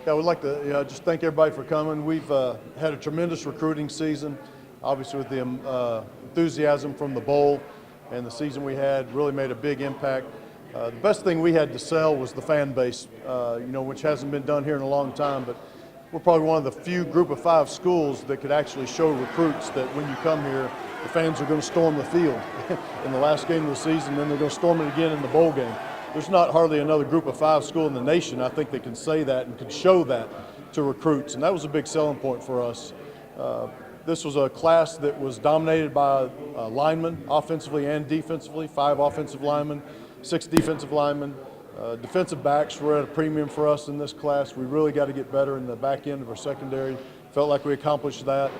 Yeah, I would like to just thank everybody for coming. We've had a tremendous recruiting season, obviously with the enthusiasm from the bowl and the season we had really made a big impact. The best thing we had to sell was the fan base, which hasn't been done here in a long time, but we're probably one of the few group of 5 schools that could actually show recruits that when you come here, the fans are going to storm the field in the last game of the season, then they're going to storm it again in the bowl game. There's not hardly another group of 5 school in the nation, I think, that can say that and can show that to recruits, and that was a big selling point for us. This was a class that was dominated by linemen, offensively and defensively, 5 offensive linemen, 6 defensive linemen. Defensive backs were at a premium for us in this class. We really got to get better in the back end of our secondary. Felt like we accomplished that.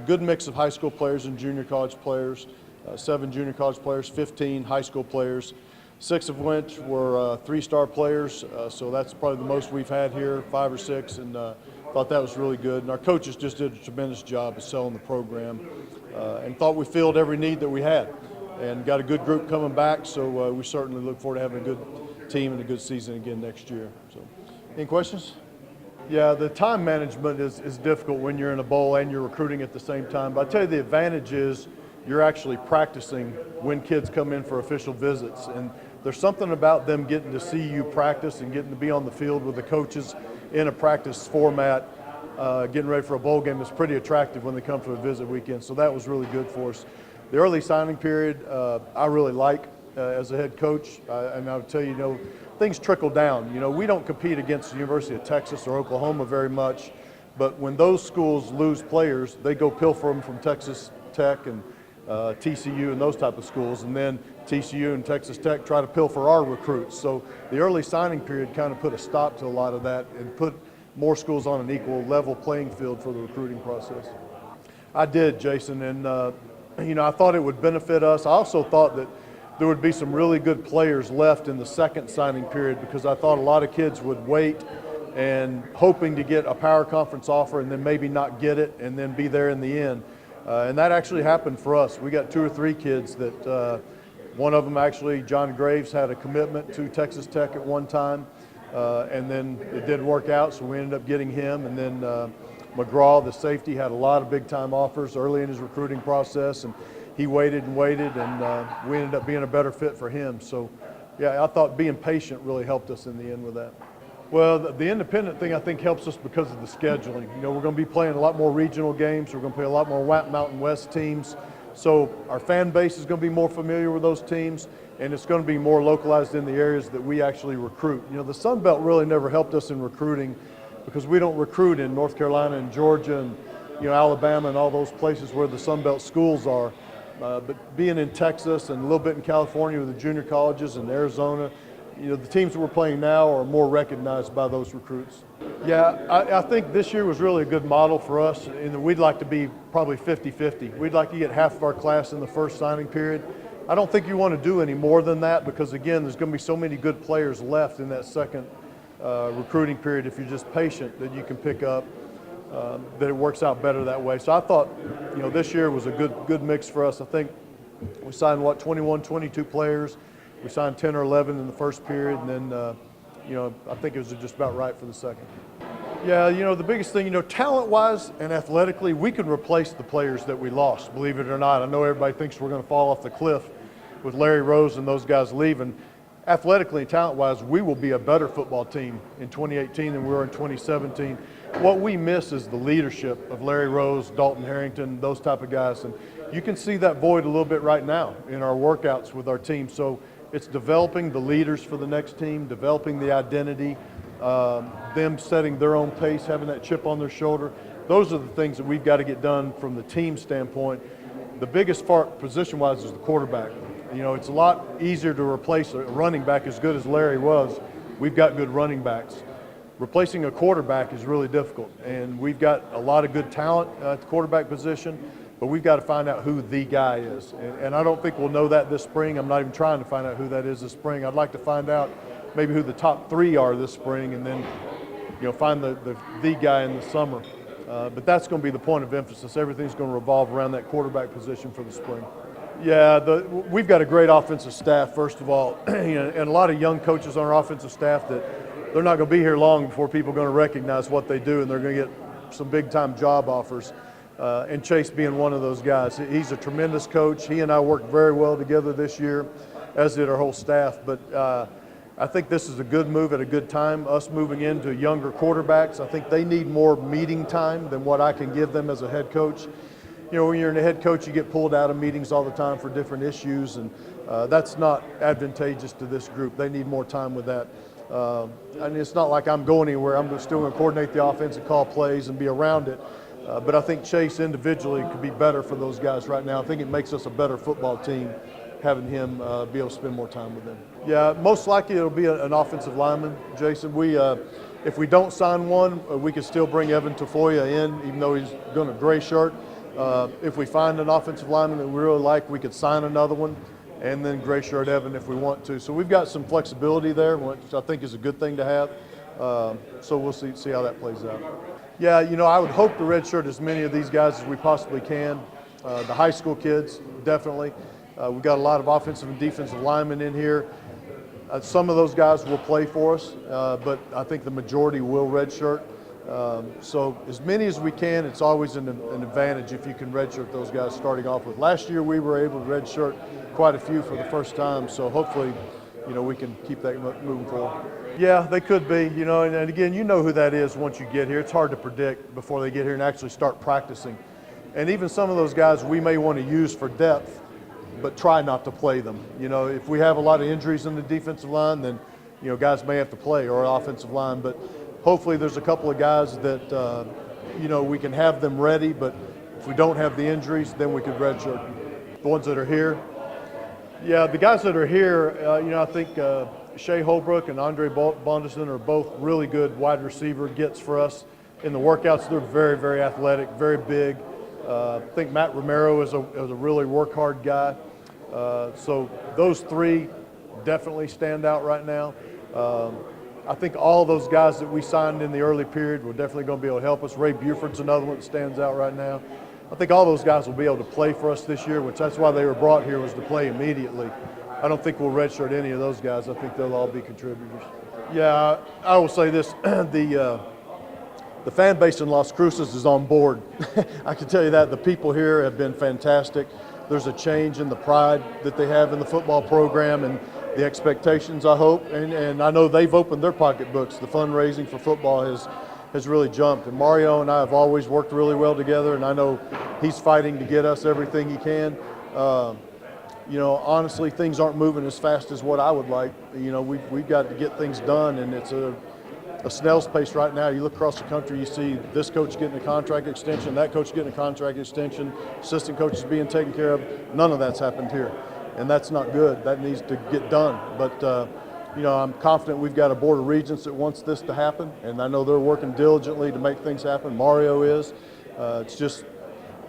Good mix of high school players and junior college players, 7 junior college players, 15 high school players, 6 of which were 3-star players, so that's probably the most we've had here, 5 or 6, and thought that was really good. And our coaches just did a tremendous job of selling the program and thought we filled every need that we had and got a good group coming back, so we certainly look forward to having a good team and a good season again next year. So, any questions? Yeah, the time management is difficult when you're in a bowl and you're recruiting at the same time, but I tell you the advantage is you're actually practicing when kids come in for official visits, and there's something about them getting to see you practice and getting to be on the field with the coaches in a practice format, getting ready for a bowl game is pretty attractive when they come to a visit weekend, so that was really good for us. The early signing period I really like as a head coach, and I would tell you, things trickle down. We don't compete against the University of Texas or Oklahoma very much, but when those schools lose players, they go pilfer them from Texas Tech and TCU and those type of schools, and then TCU and Texas Tech try to pilfer our recruits. So the early signing period kind of put a stop to a lot of that and put more schools on an equal level playing field for the recruiting process. I did, Jason, and I thought it would benefit us. I also thought that there would be some really good players left in the second signing period because I thought a lot of kids would wait and hoping to get a power conference offer and then maybe not get it and then be there in the end. And that actually happened for us. We got 2 or 3 kids that one of them actually, John Graves, had a commitment to Texas Tech at one time, and then it didn't work out, so we ended up getting him. And then McGraw, the safety, had a lot of big-time offers early in his recruiting process, and he waited and waited, and we ended up being a better fit for him. So, yeah, I thought being patient really helped us in the end with that. Well, the independent thing I think helps us because of the scheduling. We're going to be playing a lot more regional games. We're going to play a lot more Mountain West teams. So our fan base is going to be more familiar with those teams, and it's going to be more localized in the areas that we actually recruit. The Sun Belt really never helped us in recruiting because we don't recruit in North Carolina and Georgia and Alabama and all those places where the Sun Belt schools are. But being in Texas and a little bit in California with the junior colleges and Arizona, the teams that we're playing now are more recognized by those recruits. Yeah, I think this year was really a good model for us, and we'd like to be probably 50-50. We'd like to get half of our class in the first signing period. I don't think you want to do any more than that because, again, there's going to be so many good players left in that second recruiting period if you're just patient that you can pick up, that it works out better that way. So I thought, this year was a good mix for us. I think we signed, 21, 22 players. We signed 10 or 11 in the first period, and then, I think it was just about right for the second. Yeah, the biggest thing, talent-wise and athletically, we can replace the players that we lost, believe it or not. I know everybody thinks we're going to fall off the cliff with Larry Rose and those guys leaving. Athletically and talent-wise, we will be a better football team in 2018 than we were in 2017. What we miss is the leadership of Larry Rose, Dalton Harrington, those type of guys. And you can see that void a little bit right now in our workouts with our team. So it's developing the leaders for the next team, developing the identity, them setting their own pace, having that chip on their shoulder. Those are the things that we've got to get done from the team standpoint. The biggest part position-wise is the quarterback. It's a lot easier to replace a running back as good as Larry was. We've got good running backs. Replacing a quarterback is really difficult, and we've got a lot of good talent at the quarterback position, but we've got to find out who the guy is. And I don't think we'll know that this spring. I'm not even trying to find out who that is this spring. I'd like to find out maybe who the top 3 are this spring and then find the guy in the summer. But that's going to be the point of emphasis. Everything's going to revolve around that quarterback position for the spring. Yeah, we've got a great offensive staff, first of all, and a lot of young coaches on our offensive staff that they're not going to be here long before people are going to recognize what they do, and they're going to get some big-time job offers. And Chase being one of those guys. He's a tremendous coach. He and I worked very well together this year, as did our whole staff. But I think this is a good move at a good time. Us moving into younger quarterbacks, I think they need more meeting time than what I can give them as a head coach. You know, when you're in a head coach, you get pulled out of meetings all the time for different issues, and that's not advantageous to this group. They need more time with that. And it's not like I'm going anywhere. I'm still going to coordinate the offense and call plays and be around it. But I think Chase individually could be better for those guys right now. I think it makes us a better football team having him be able to spend more time with them. Yeah, most likely it'll be an offensive lineman, Jason. If we don't sign one, we could still bring Evan Tafoya in, even though he's going to gray shirt. If we find an offensive lineman that we really like, we could sign another one, and then gray shirt Evan if we want to. So we've got some flexibility there, which I think is a good thing to have. So we'll see how that plays out. Yeah, you know, I would hope to redshirt as many of these guys as we possibly can. The high school kids, definitely. We've got a lot of offensive and defensive linemen in here. Some of those guys will play for us, but I think the majority will redshirt. So as many as we can, it's always an advantage if you can redshirt those guys starting off with. Last year we were able to redshirt quite a few for the first time, so hopefully, you know, we can keep that moving forward. Yeah, they could be, you know, and again, you know who that is once you get here. It's hard to predict before they get here and actually start practicing. And even some of those guys we may want to use for depth, but try not to play them. You know, if we have a lot of injuries in the defensive line, then, you know, guys may have to play, or offensive line. But hopefully there's a couple of guys that, you know, we can have them ready, but if we don't have the injuries, then we could redshirt. The ones that are here, yeah, the guys that are here, you know, I think Shea Holbrook and Andre Bondison are both really good wide receiver gets for us. In the workouts, they're very, very athletic, very big. I think Matt Romero is a really work-hard guy. So those three definitely stand out right now. I think all those guys that we signed in the early period were definitely going to be able to help us. Ray Buford's another one that stands out right now. I think all those guys will be able to play for us this year, which that's why they were brought here, was to play immediately. I don't think we'll redshirt any of those guys. I think they'll all be contributors. Yeah, I will say this, the fan base in Las Cruces is on board. I can tell you that. The people here have been fantastic. There's a change in the pride that they have in the football program and the expectations, I hope. And I know they've opened their pocketbooks. The fundraising for football has really jumped. And Mario and I have always worked really well together, and I know he's fighting to get us everything he can. You know, honestly, things aren't moving as fast as what I would like. You know, we've got to get things done, and it's a snail's pace right now. You look across the country, you see this coach getting a contract extension, that coach getting a contract extension, assistant coaches being taken care of. None of that's happened here, and that's not good. That needs to get done. But, you know, I'm confident we've got a board of regents that wants this to happen, and I know they're working diligently to make things happen. Mario is. It's just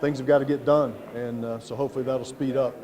things have got to get done, and so hopefully that'll speed up.